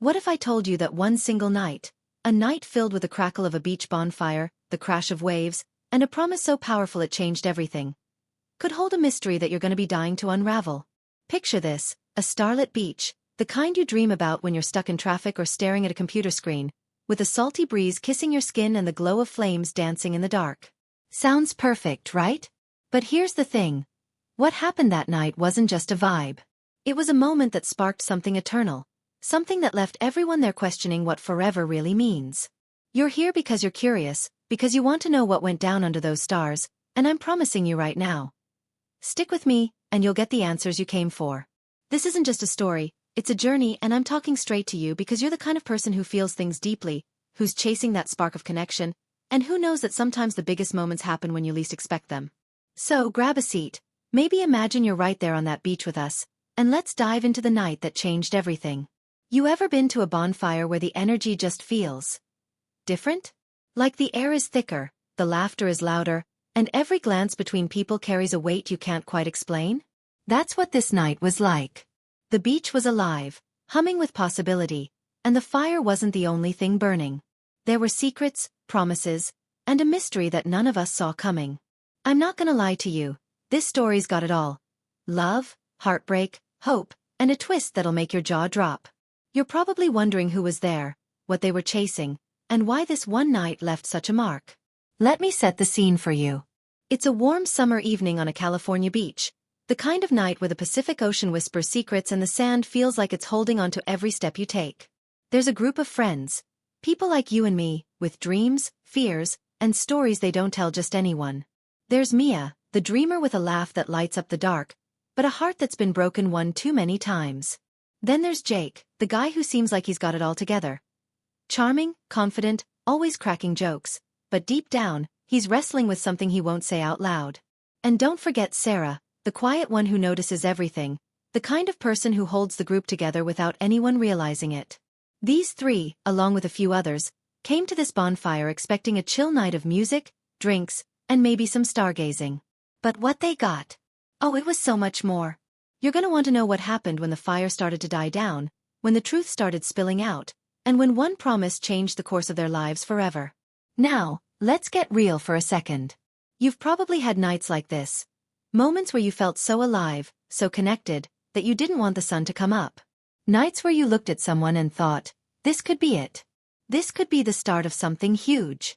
What if I told you that one single night, a night filled with the crackle of a beach bonfire, the crash of waves, and a promise so powerful it changed everything, could hold a mystery that you're going to be dying to unravel? Picture this, a starlit beach, the kind you dream about when you're stuck in traffic or staring at a computer screen, with a salty breeze kissing your skin and the glow of flames dancing in the dark. Sounds perfect, right? But here's the thing. What happened that night wasn't just a vibe. It was a moment that sparked something eternal. Something that left everyone there questioning what forever really means. You're here because you're curious, because you want to know what went down under those stars, and I'm promising you right now. Stick with me, and you'll get the answers you came for. This isn't just a story, it's a journey, and I'm talking straight to you because you're the kind of person who feels things deeply, who's chasing that spark of connection, and who knows that sometimes the biggest moments happen when you least expect them. So grab a seat, maybe imagine you're right there on that beach with us, and let's dive into the night that changed everything. You ever been to a bonfire where the energy just feels different? Like the air is thicker, the laughter is louder, and every glance between people carries a weight you can't quite explain? That's what this night was like. The beach was alive, humming with possibility, and the fire wasn't the only thing burning. There were secrets, promises, and a mystery that none of us saw coming. I'm not gonna lie to you, this story's got it all. Love, heartbreak, hope, and a twist that'll make your jaw drop. You're probably wondering who was there, what they were chasing, and why this one night left such a mark. Let me set the scene for you. It's a warm summer evening on a California beach, the kind of night where the Pacific Ocean whispers secrets and the sand feels like it's holding on to every step you take. There's a group of friends, people like you and me, with dreams, fears, and stories they don't tell just anyone. There's Mia, the dreamer with a laugh that lights up the dark, but a heart that's been broken one too many times. Then there's Jake, the guy who seems like he's got it all together. Charming, confident, always cracking jokes, but deep down, he's wrestling with something he won't say out loud. And don't forget Sarah, the quiet one who notices everything, the kind of person who holds the group together without anyone realizing it. These three, along with a few others, came to this bonfire expecting a chill night of music, drinks, and maybe some stargazing. But what they got? Oh, it was so much more. You're gonna want to know what happened when the fire started to die down, when the truth started spilling out, and when one promise changed the course of their lives forever. Now, let's get real for a second. You've probably had nights like this. Moments where you felt so alive, so connected, that you didn't want the sun to come up. Nights where you looked at someone and thought, this could be it. This could be the start of something huge.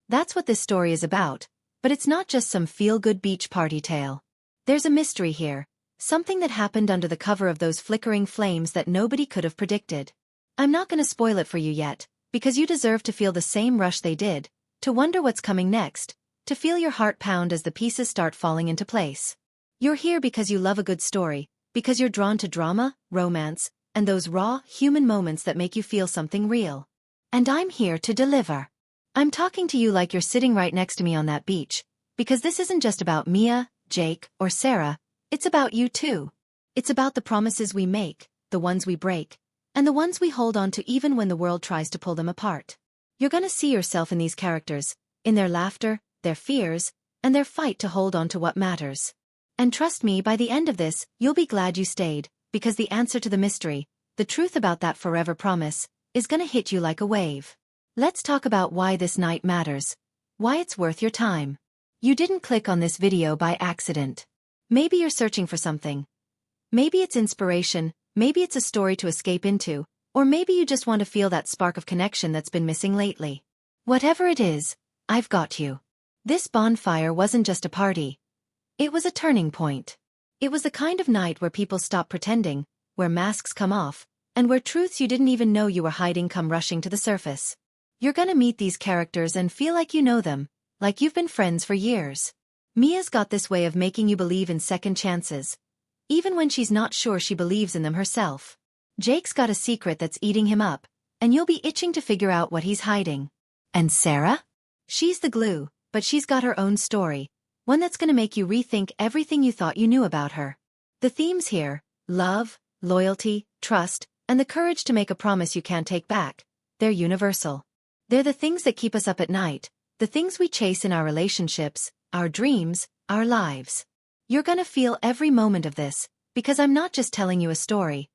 That's what this story is about, but it's not just some feel-good beach party tale. There's a mystery here. Something that happened under the cover of those flickering flames that nobody could have predicted. I'm not gonna spoil it for you yet, because you deserve to feel the same rush they did, to wonder what's coming next, to feel your heart pound as the pieces start falling into place. You're here because you love a good story, because you're drawn to drama, romance, and those raw, human moments that make you feel something real. And I'm here to deliver. I'm talking to you like you're sitting right next to me on that beach, because this isn't just about Mia, Jake, or Sarah. It's about you too. It's about the promises we make, the ones we break, and the ones we hold on to even when the world tries to pull them apart. You're gonna see yourself in these characters, in their laughter, their fears, and their fight to hold on to what matters. And trust me, by the end of this, you'll be glad you stayed, because the answer to the mystery, the truth about that forever promise, is gonna hit you like a wave. Let's talk about why this night matters, why it's worth your time. You didn't click on this video by accident. Maybe you're searching for something. Maybe it's inspiration, maybe it's a story to escape into, or maybe you just want to feel that spark of connection that's been missing lately. Whatever it is, I've got you. This bonfire wasn't just a party. It was a turning point. It was the kind of night where people stop pretending, where masks come off, and where truths you didn't even know you were hiding come rushing to the surface. You're gonna meet these characters and feel like you know them, like you've been friends for years. Mia's got this way of making you believe in second chances, even when she's not sure she believes in them herself. Jake's got a secret that's eating him up, and you'll be itching to figure out what he's hiding. And Sarah? She's the glue, but she's got her own story, one that's gonna make you rethink everything you thought you knew about her. The themes here, love, loyalty, trust, and the courage to make a promise you can't take back, they're universal. They're the things that keep us up at night, the things we chase in our relationships, our dreams, our lives. You're gonna feel every moment of this, because I'm not just telling you a story.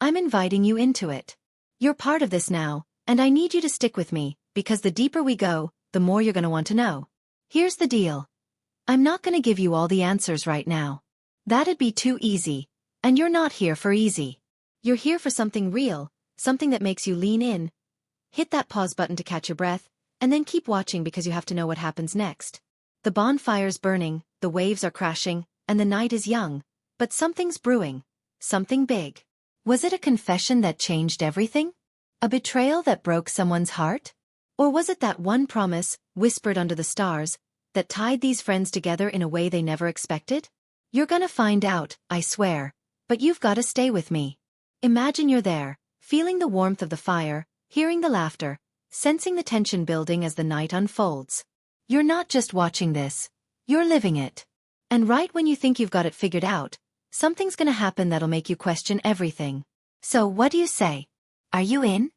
I'm inviting you into it. You're part of this now, and I need you to stick with me, because the deeper we go, the more you're gonna want to know. Here's the deal. I'm not gonna give you all the answers right now. That'd be too easy, and you're not here for easy. You're here for something real, something that makes you lean in, hit that pause button to catch your breath, and then keep watching because you have to know what happens next. The bonfire's burning, the waves are crashing, and the night is young, but something's brewing. Something big. Was it a confession that changed everything? A betrayal that broke someone's heart? Or was it that one promise, whispered under the stars, that tied these friends together in a way they never expected? You're gonna find out, I swear. But you've gotta stay with me. Imagine you're there, feeling the warmth of the fire, hearing the laughter, sensing the tension building as the night unfolds. You're not just watching this, you're living it. And right when you think you've got it figured out, something's gonna happen that'll make you question everything. So what do you say? Are you in?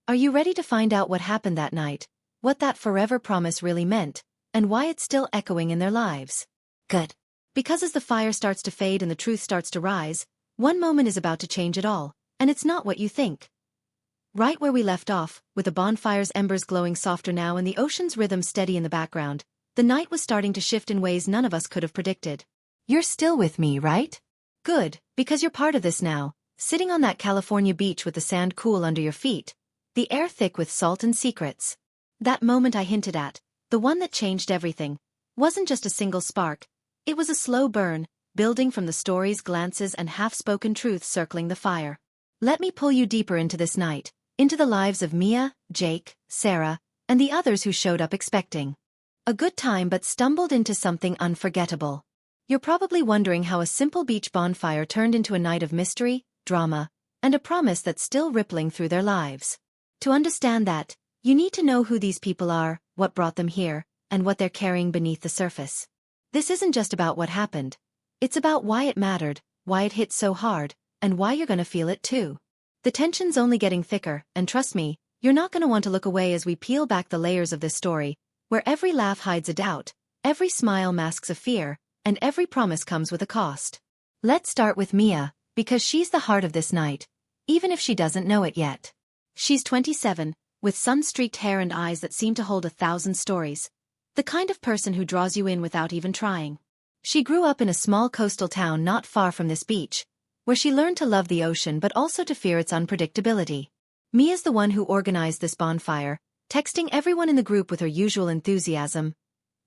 Are you ready to find out what happened that night, what that forever promise really meant, and why it's still echoing in their lives? Good. Because as the fire starts to fade and the truth starts to rise, one moment is about to change it all, and it's not what you think. Right where we left off, with the bonfire's embers glowing softer now and the ocean's rhythm steady in the background, the night was starting to shift in ways none of us could have predicted. You're still with me, right? Good, because you're part of this now, sitting on that California beach with the sand cool under your feet, the air thick with salt and secrets. That moment I hinted at, the one that changed everything, wasn't just a single spark, it was a slow burn, building from the stories, glances and half-spoken truths circling the fire. Let me pull you deeper into this night, into the lives of Mia, Jake, Sarah, and the others who showed up expecting a good time but stumbled into something unforgettable. You're probably wondering how a simple beach bonfire turned into a night of mystery, drama, and a promise that's still rippling through their lives. To understand that, you need to know who these people are, what brought them here, and what they're carrying beneath the surface. This isn't just about what happened. It's about why it mattered, why it hit so hard, and why you're gonna feel it too. The tension's only getting thicker, and trust me, you're not gonna want to look away as we peel back the layers of this story, where every laugh hides a doubt, every smile masks a fear, and every promise comes with a cost. Let's start with Mia, because she's the heart of this night, even if she doesn't know it yet. She's 27, with sun-streaked hair and eyes that seem to hold 1,000 stories. The kind of person who draws you in without even trying. She grew up in a small coastal town not far from this beach, where she learned to love the ocean but also to fear its unpredictability. Mia's the one who organized this bonfire, texting everyone in the group with her usual enthusiasm.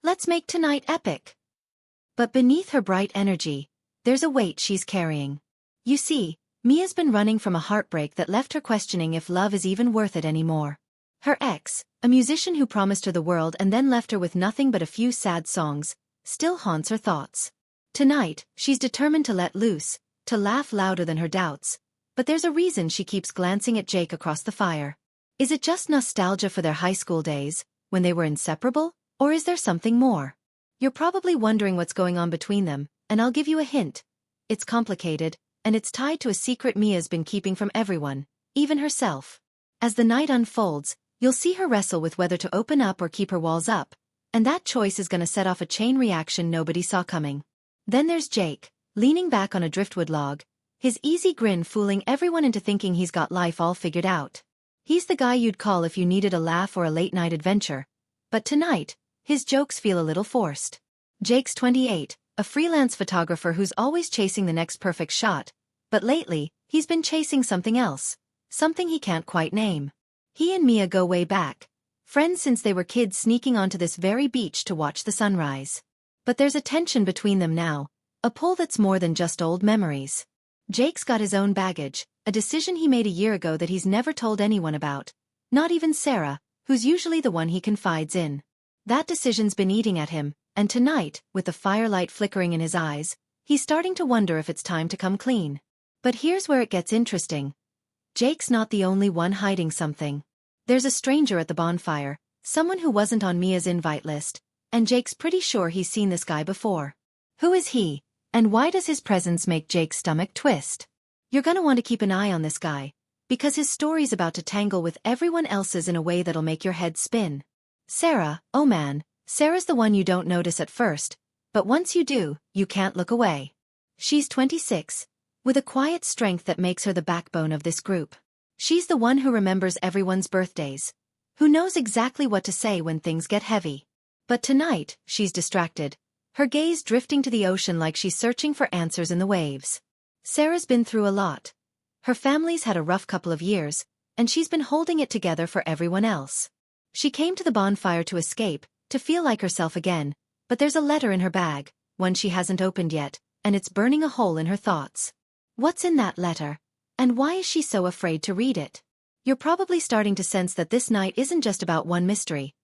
Let's make tonight epic. But beneath her bright energy, there's a weight she's carrying. You see, Mia's been running from a heartbreak that left her questioning if love is even worth it anymore. Her ex, a musician who promised her the world and then left her with nothing but a few sad songs, still haunts her thoughts. Tonight, she's determined to let loose, to laugh louder than her doubts, but there's a reason she keeps glancing at Jake across the fire. Is it just nostalgia for their high school days, when they were inseparable, or is there something more? You're probably wondering what's going on between them, and I'll give you a hint. It's complicated, and it's tied to a secret Mia's been keeping from everyone, even herself. As the night unfolds, you'll see her wrestle with whether to open up or keep her walls up, and that choice is gonna set off a chain reaction nobody saw coming. Then there's Jake, leaning back on a driftwood log, his easy grin fooling everyone into thinking he's got life all figured out. He's the guy you'd call if you needed a laugh or a late-night adventure. But tonight, his jokes feel a little forced. Jake's 28, a freelance photographer who's always chasing the next perfect shot, but lately, he's been chasing something else, something he can't quite name. He and Mia go way back, friends since they were kids sneaking onto this very beach to watch the sunrise. But there's a tension between them now, a pull that's more than just old memories. Jake's got his own baggage, a decision he made a year ago that he's never told anyone about, not even Sarah, who's usually the one he confides in. That decision's been eating at him, and tonight, with the firelight flickering in his eyes, he's starting to wonder if it's time to come clean. But here's where it gets interesting. Jake's not the only one hiding something. There's a stranger at the bonfire, someone who wasn't on Mia's invite list, and Jake's pretty sure he's seen this guy before. Who is he, and why does his presence make Jake's stomach twist? You're gonna want to keep an eye on this guy, because his story's about to tangle with everyone else's in a way that'll make your head spin. Sarah, oh man, Sarah's the one you don't notice at first, but once you do, you can't look away. She's 26, with a quiet strength that makes her the backbone of this group. She's the one who remembers everyone's birthdays, who knows exactly what to say when things get heavy. But tonight, she's distracted, her gaze drifting to the ocean like she's searching for answers in the waves. Sarah's been through a lot. Her family's had a rough couple of years, and she's been holding it together for everyone else. She came to the bonfire to escape, to feel like herself again, but there's a letter in her bag, one she hasn't opened yet, and it's burning a hole in her thoughts. What's in that letter? And why is she so afraid to read it? You're probably starting to sense that this night isn't just about one mystery.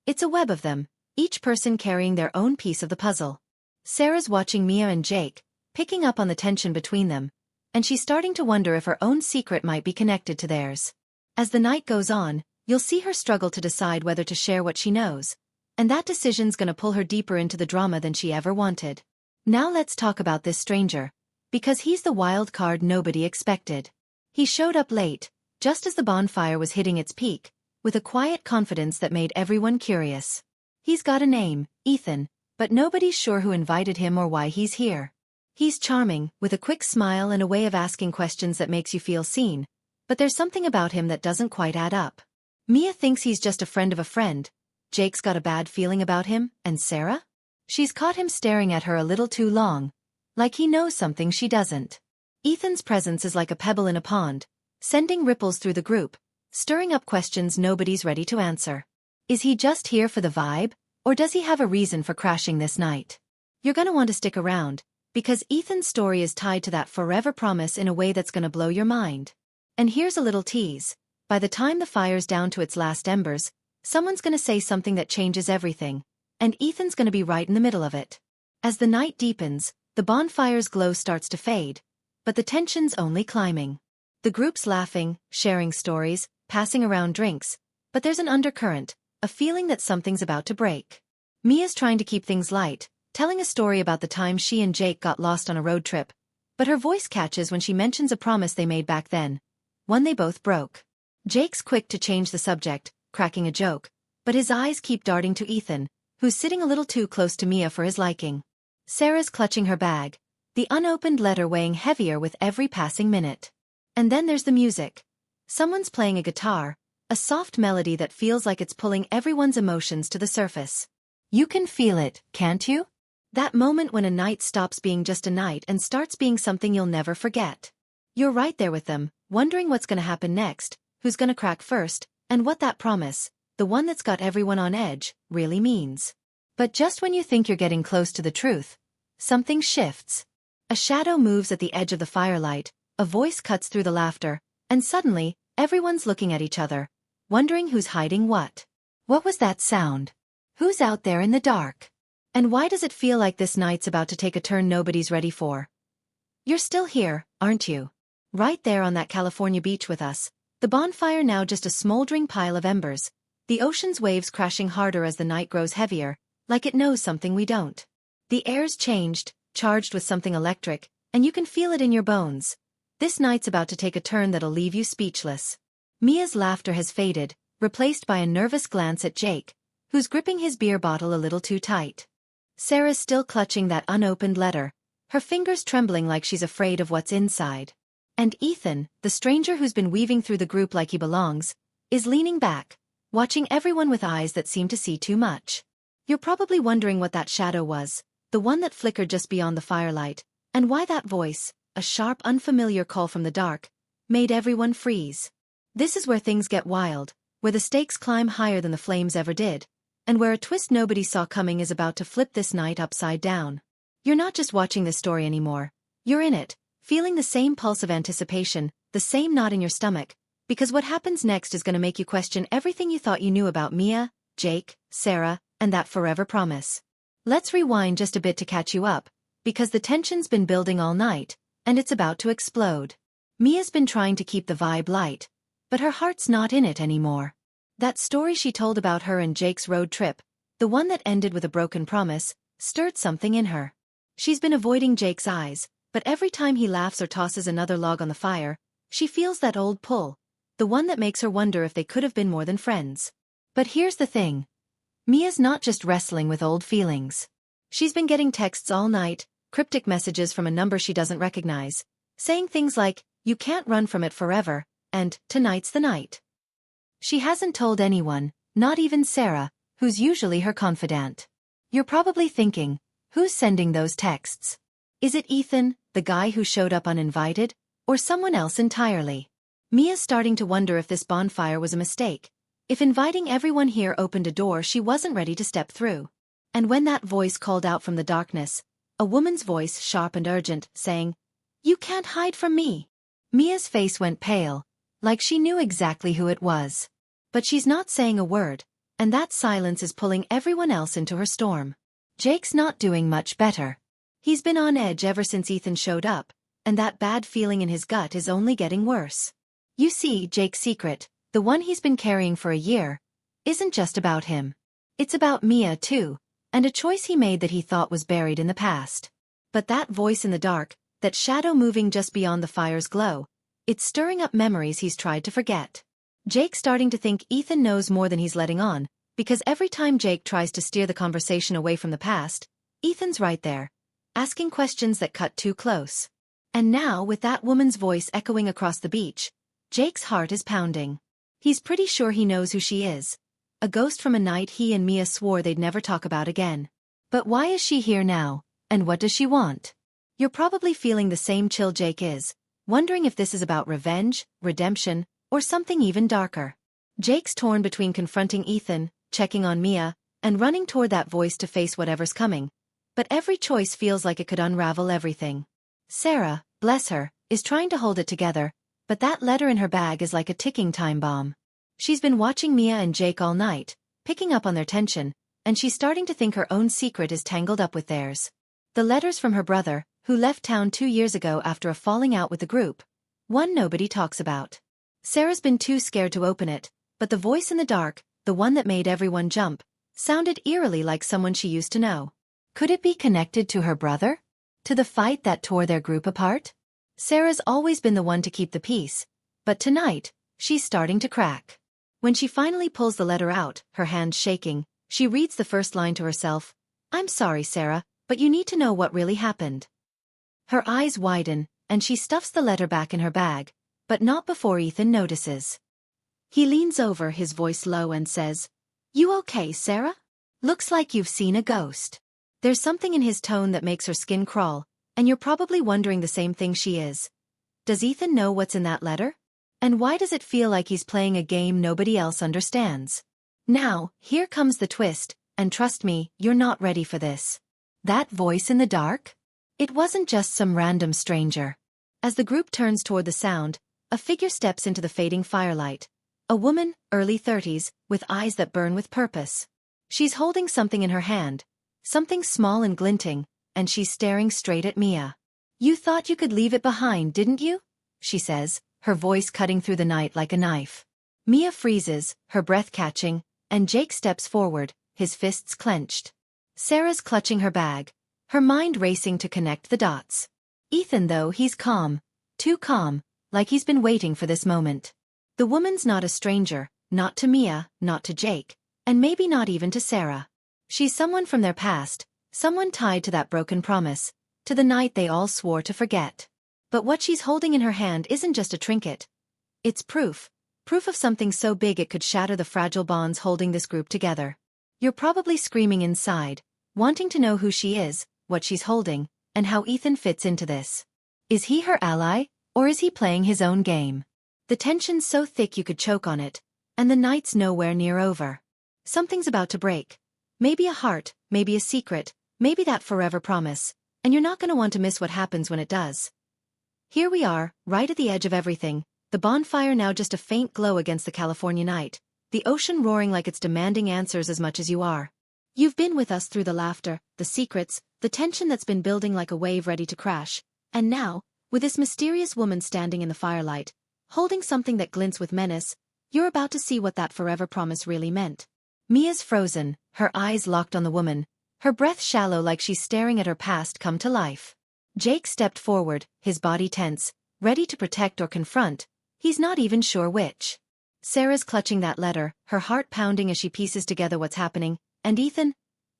It's a web of them, each person carrying their own piece of the puzzle. Sarah's watching Mia and Jake, picking up on the tension between them, and she's starting to wonder if her own secret might be connected to theirs. As the night goes on, you'll see her struggle to decide whether to share what she knows, and that decision's gonna pull her deeper into the drama than she ever wanted. Now let's talk about this stranger, because he's the wild card nobody expected. He showed up late, just as the bonfire was hitting its peak, with a quiet confidence that made everyone curious. He's got a name, Ethan, but nobody's sure who invited him or why he's here. He's charming, with a quick smile and a way of asking questions that makes you feel seen, but there's something about him that doesn't quite add up. Mia thinks he's just a friend of a friend. Jake's got a bad feeling about him, and Sarah? She's caught him staring at her a little too long, like he knows something she doesn't. Ethan's presence is like a pebble in a pond, sending ripples through the group, stirring up questions nobody's ready to answer. Is he just here for the vibe, or does he have a reason for crashing this night? You're gonna want to stick around, because Ethan's story is tied to that forever promise in a way that's gonna blow your mind. And here's a little tease. By the time the fire's down to its last embers, someone's gonna say something that changes everything, and Ethan's gonna be right in the middle of it. As the night deepens, the bonfire's glow starts to fade, but the tension's only climbing. The group's laughing, sharing stories, passing around drinks, but there's an undercurrent, a feeling that something's about to break. Mia's trying to keep things light, telling a story about the time she and Jake got lost on a road trip, but her voice catches when she mentions a promise they made back then, one they both broke. Jake's quick to change the subject, cracking a joke, but his eyes keep darting to Ethan, who's sitting a little too close to Mia for his liking. Sarah's clutching her bag, the unopened letter weighing heavier with every passing minute. And then there's the music. Someone's playing a guitar, a soft melody that feels like it's pulling everyone's emotions to the surface. You can feel it, can't you? That moment when a night stops being just a night and starts being something you'll never forget. You're right there with them, wondering what's gonna happen next, who's gonna crack first, and what that promise, the one that's got everyone on edge, really means. But just when you think you're getting close to the truth, something shifts. A shadow moves at the edge of the firelight, a voice cuts through the laughter, and suddenly, everyone's looking at each other, wondering who's hiding what. What was that sound? Who's out there in the dark? And why does it feel like this night's about to take a turn nobody's ready for? You're still here, aren't you? Right there on that California beach with us, the bonfire now just a smoldering pile of embers, the ocean's waves crashing harder as the night grows heavier, like it knows something we don't. The air's changed, charged with something electric, and you can feel it in your bones. This night's about to take a turn that'll leave you speechless. Mia's laughter has faded, replaced by a nervous glance at Jake, who's gripping his beer bottle a little too tight. Sarah's still clutching that unopened letter, her fingers trembling like she's afraid of what's inside. And Ethan, the stranger who's been weaving through the group like he belongs, is leaning back, watching everyone with eyes that seem to see too much. You're probably wondering what that shadow was, the one that flickered just beyond the firelight, and why that voice, a sharp unfamiliar call from the dark, made everyone freeze. This is where things get wild, where the stakes climb higher than the flames ever did, and where a twist nobody saw coming is about to flip this night upside down. You're not just watching this story anymore, you're in it, feeling the same pulse of anticipation, the same knot in your stomach, because what happens next is going to make you question everything you thought you knew about Mia, Jake, Sarah, and that forever promise. Let's rewind just a bit to catch you up, because the tension's been building all night, and it's about to explode. Mia's been trying to keep the vibe light, but her heart's not in it anymore. That story she told about her and Jake's road trip, the one that ended with a broken promise, stirred something in her. She's been avoiding Jake's eyes, but every time he laughs or tosses another log on the fire, she feels that old pull, the one that makes her wonder if they could have been more than friends. But here's the thing. Mia's not just wrestling with old feelings. She's been getting texts all night, cryptic messages from a number she doesn't recognize, saying things like, "You can't run from it forever," and tonight's the night. She hasn't told anyone, not even Sarah, who's usually her confidant. You're probably thinking, who's sending those texts? Is it Ethan, the guy who showed up uninvited, or someone else entirely? Mia's starting to wonder if this bonfire was a mistake, if inviting everyone here opened a door she wasn't ready to step through. And when that voice called out from the darkness, a woman's voice, sharp and urgent, saying, "You can't hide from me." Mia's face went pale, like she knew exactly who it was. But she's not saying a word, and that silence is pulling everyone else into her storm. Jake's not doing much better. He's been on edge ever since Ethan showed up, and that bad feeling in his gut is only getting worse. You see, Jake's secret, the one he's been carrying for a year, isn't just about him. It's about Mia too, and a choice he made that he thought was buried in the past. But that voice in the dark, that shadow moving just beyond the fire's glow, it's stirring up memories he's tried to forget. Jake's starting to think Ethan knows more than he's letting on, because every time Jake tries to steer the conversation away from the past, Ethan's right there, asking questions that cut too close. And now, with that woman's voice echoing across the beach, Jake's heart is pounding. He's pretty sure he knows who she is. A ghost from a night he and Mia swore they'd never talk about again. But why is she here now, and what does she want? You're probably feeling the same chill Jake is, wondering if this is about revenge, redemption, or something even darker. Jake's torn between confronting Ethan, checking on Mia, and running toward that voice to face whatever's coming. But every choice feels like it could unravel everything. Sarah, bless her, is trying to hold it together, but that letter in her bag is like a ticking time bomb. She's been watching Mia and Jake all night, picking up on their tension, and she's starting to think her own secret is tangled up with theirs. The letters from her brother, who left town 2 years ago after a falling out with the group. One nobody talks about. Sarah's been too scared to open it, but the voice in the dark, the one that made everyone jump, sounded eerily like someone she used to know. Could it be connected to her brother? To the fight that tore their group apart? Sarah's always been the one to keep the peace, but tonight, she's starting to crack. When she finally pulls the letter out, her hands shaking, she reads the first line to herself. "I'm sorry, Sarah, but you need to know what really happened." Her eyes widen, and she stuffs the letter back in her bag, but not before Ethan notices. He leans over, his voice low, and says, "You okay, Sarah? Looks like you've seen a ghost." There's something in his tone that makes her skin crawl, and you're probably wondering the same thing she is. Does Ethan know what's in that letter? And why does it feel like he's playing a game nobody else understands? Now, here comes the twist, and trust me, you're not ready for this. That voice in the dark? It wasn't just some random stranger. As the group turns toward the sound, a figure steps into the fading firelight. A woman, early 30s, with eyes that burn with purpose. She's holding something in her hand, something small and glinting, and she's staring straight at Mia. "You thought you could leave it behind, didn't you?" she says, her voice cutting through the night like a knife. Mia freezes, her breath catching, and Jake steps forward, his fists clenched. Sarah's clutching her bag, her mind racing to connect the dots. Ethan, though, he's calm, too calm, like he's been waiting for this moment. The woman's not a stranger, not to Mia, not to Jake, and maybe not even to Sarah. She's someone from their past, someone tied to that broken promise, to the night they all swore to forget. But what she's holding in her hand isn't just a trinket. It's proof of something so big it could shatter the fragile bonds holding this group together. You're probably screaming inside, wanting to know who she is, what she's holding, and how Ethan fits into this. Is he her ally, or is he playing his own game? The tension's so thick you could choke on it, and the night's nowhere near over. Something's about to break. Maybe a heart, maybe a secret, maybe that forever promise, and you're not going to want to miss what happens when it does. Here we are, right at the edge of everything, the bonfire now just a faint glow against the California night, the ocean roaring like it's demanding answers as much as you are. You've been with us through the laughter, the secrets, the tension that's been building like a wave ready to crash, and now, with this mysterious woman standing in the firelight, holding something that glints with menace, you're about to see what that forever promise really meant. Mia's frozen, her eyes locked on the woman, her breath shallow like she's staring at her past come to life. Jake stepped forward, his body tense, ready to protect or confront, he's not even sure which. Sarah's clutching that letter, her heart pounding as she pieces together what's happening, and Ethan?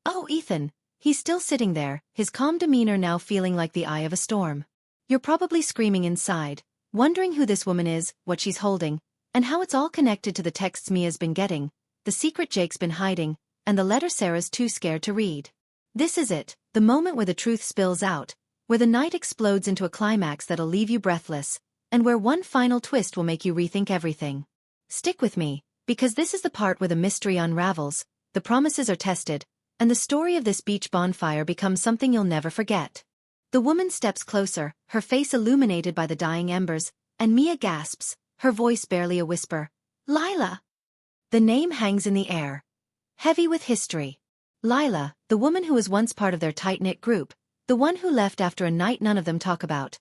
Oh, Ethan! He's still sitting there, his calm demeanor now feeling like the eye of a storm. You're probably screaming inside, wondering who this woman is, what she's holding, and how it's all connected to the texts Mia's been getting, the secret Jake's been hiding, and the letter Sarah's too scared to read. This is it, the moment where the truth spills out, where the night explodes into a climax that'll leave you breathless, and where one final twist will make you rethink everything. Stick with me, because this is the part where the mystery unravels, the promises are tested, and the story of this beach bonfire becomes something you'll never forget. The woman steps closer, her face illuminated by the dying embers, and Mia gasps, her voice barely a whisper. Lila! The name hangs in the air, heavy with history. Lila, the woman who was once part of their tight-knit group, the one who left after a night none of them talk about.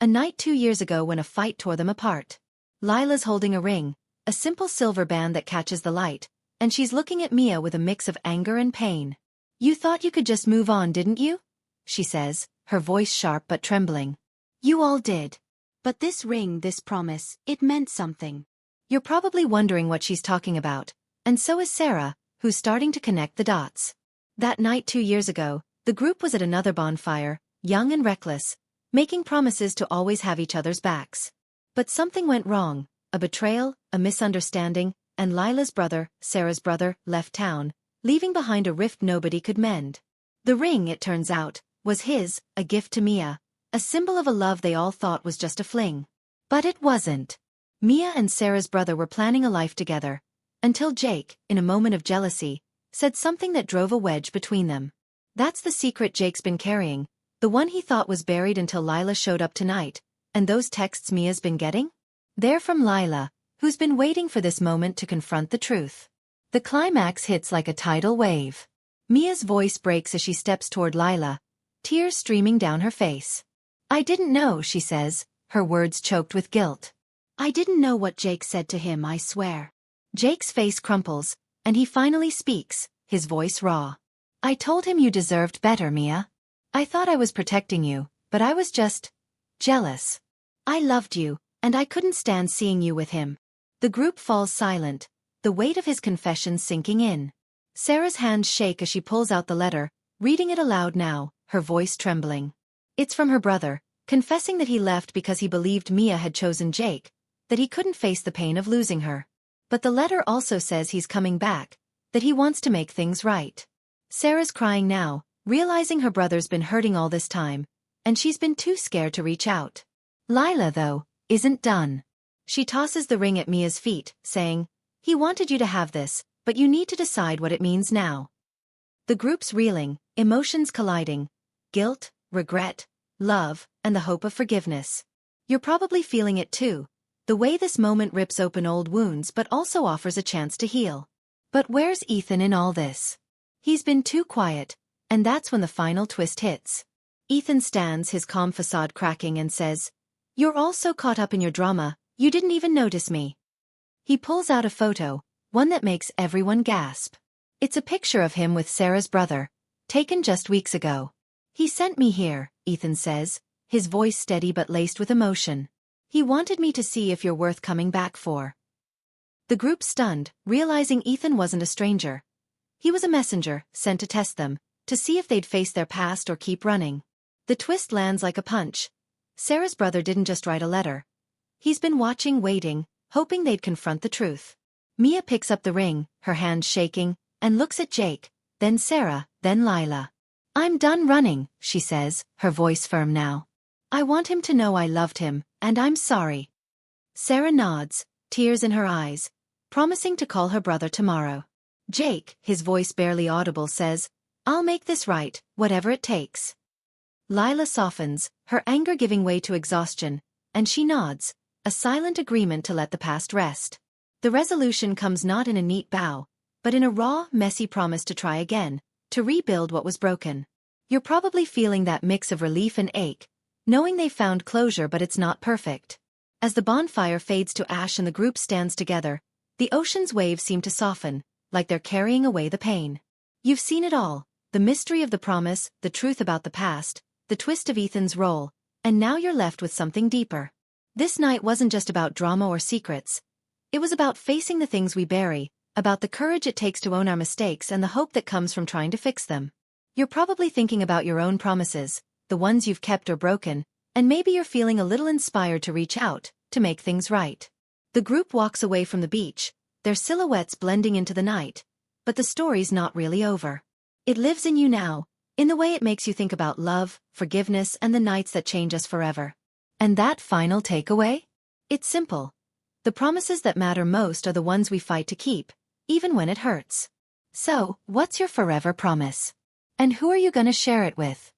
A night 2 years ago when a fight tore them apart. Lila's holding a ring, a simple silver band that catches the light, and she's looking at Mia with a mix of anger and pain. You thought you could just move on, didn't you? She says, her voice sharp but trembling. You all did. But this ring, this promise, it meant something. You're probably wondering what she's talking about, and so is Sarah, who's starting to connect the dots. That night 2 years ago, the group was at another bonfire, young and reckless, making promises to always have each other's backs. But something went wrong, a betrayal, a misunderstanding, and Lila's brother, Sarah's brother, left town, leaving behind a rift nobody could mend. The ring, it turns out, was his, a gift to Mia, a symbol of a love they all thought was just a fling. But it wasn't. Mia and Sarah's brother were planning a life together, until Jake, in a moment of jealousy, said something that drove a wedge between them. That's the secret Jake's been carrying, the one he thought was buried until Lila showed up tonight, and those texts Mia's been getting? They're from Lila, who's been waiting for this moment to confront the truth. The climax hits like a tidal wave. Mia's voice breaks as she steps toward Lila, tears streaming down her face. I didn't know, she says, her words choked with guilt. I didn't know what Jake said to him, I swear. Jake's face crumples, and he finally speaks, his voice raw. I told him you deserved better, Mia. I thought I was protecting you, but I was just jealous. I loved you, and I couldn't stand seeing you with him. The group falls silent, the weight of his confession sinking in. Sarah's hands shake as she pulls out the letter, reading it aloud now, her voice trembling. It's from her brother, confessing that he left because he believed Mia had chosen Jake, that he couldn't face the pain of losing her. But the letter also says he's coming back, that he wants to make things right. Sarah's crying now, realizing her brother's been hurting all this time, and she's been too scared to reach out. Lila, though, isn't done. She tosses the ring at Mia's feet, saying, he wanted you to have this, but you need to decide what it means now. The group's reeling, emotions colliding, guilt, regret, love, and the hope of forgiveness. You're probably feeling it too, the way this moment rips open old wounds but also offers a chance to heal. But where's Ethan in all this? He's been too quiet, and that's when the final twist hits. Ethan stands, his calm facade cracking, and says, You're all so caught up in your drama, you didn't even notice me. He pulls out a photo, one that makes everyone gasp. It's a picture of him with Sarah's brother, taken just weeks ago. He sent me here, Ethan says, his voice steady but laced with emotion. He wanted me to see if you're worth coming back for. The group stunned, realizing Ethan wasn't a stranger. He was a messenger, sent to test them, to see if they'd face their past or keep running. The twist lands like a punch. Sarah's brother didn't just write a letter. He's been watching, waiting, hoping they'd confront the truth. Mia picks up the ring, her hand shaking, and looks at Jake, then Sarah, then Lila. I'm done running, she says, her voice firm now. I want him to know I loved him, and I'm sorry. Sarah nods, tears in her eyes, promising to call her brother tomorrow. Jake, his voice barely audible, says, I'll make this right, whatever it takes. Lila softens, her anger giving way to exhaustion, and she nods, a silent agreement to let the past rest. The resolution comes not in a neat bow, but in a raw, messy promise to try again, to rebuild what was broken. You're probably feeling that mix of relief and ache, knowing they found closure but it's not perfect. As the bonfire fades to ash and the group stands together, the ocean's waves seem to soften, like they're carrying away the pain. You've seen it all, the mystery of the promise, the truth about the past, the twist of Ethan's role, and now you're left with something deeper. This night wasn't just about drama or secrets. It was about facing the things we bury, about the courage it takes to own our mistakes and the hope that comes from trying to fix them. You're probably thinking about your own promises, the ones you've kept or broken, and maybe you're feeling a little inspired to reach out, to make things right. The group walks away from the beach, their silhouettes blending into the night, but the story's not really over. It lives in you now, in the way it makes you think about love, forgiveness, and the nights that change us forever. And that final takeaway? It's simple. The promises that matter most are the ones we fight to keep, even when it hurts. So, what's your forever promise? And who are you gonna share it with?